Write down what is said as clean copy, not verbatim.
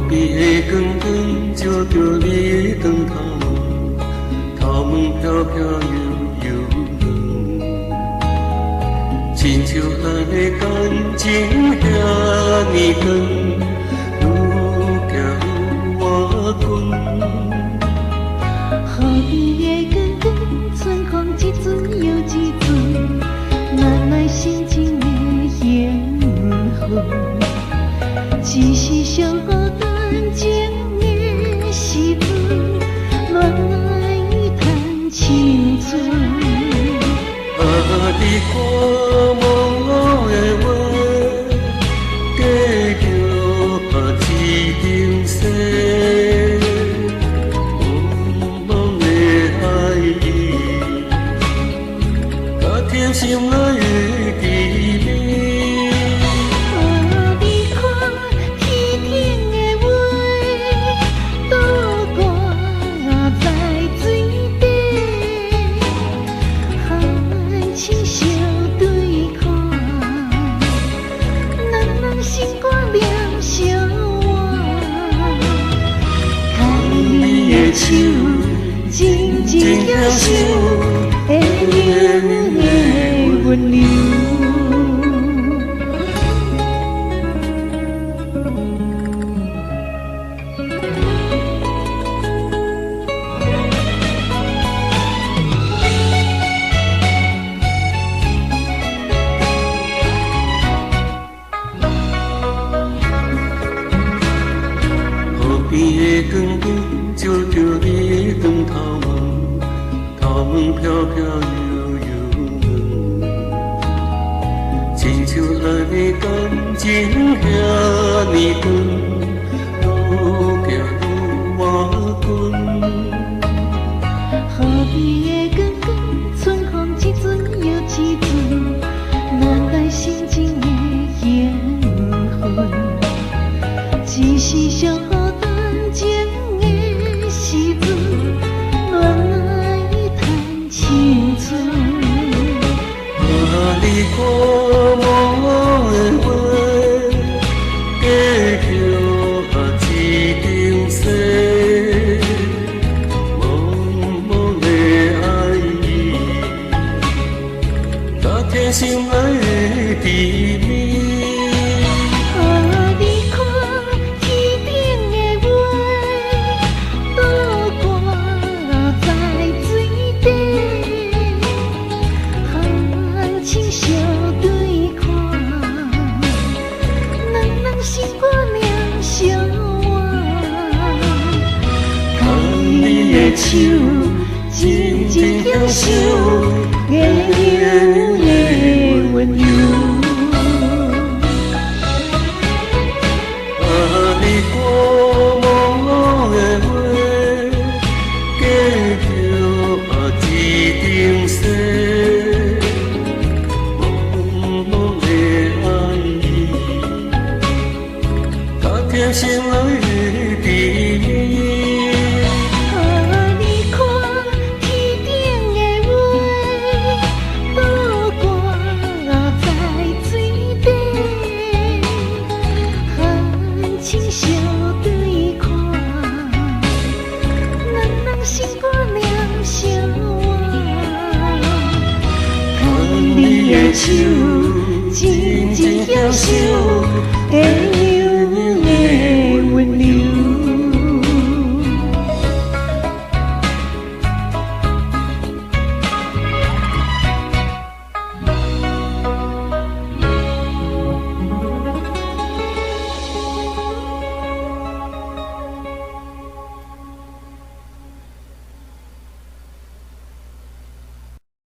边的光光照着你的长头毛，头毛飘飘悠悠长，亲像咱的感情遐尼长，愈行愈瓦滚。河边的光光，春风一阵又一阵，咱来心情的缘分。只是相互感情的时阵，恋爱谈青春。你看茫茫的话，计着一场生。茫茫的爱意，甲甜心内的甜蜜。手静静享受会流的温柔。河边的光光照着你长头毛，头毛飘飘悠悠长，亲像咱的感情遐尼长，愈行愈瓦滚。河边的光光，春风一阵又一阵，咱来心情的缘分，只是相互感情。你看茫茫的话，计着一场生。茫茫的爱意，甲甜心内的甜蜜。手静静享受会流的温柔。你看茫茫的话，计着一场生。茫茫的爱意，甲甜心内的甜蜜。手静静享受。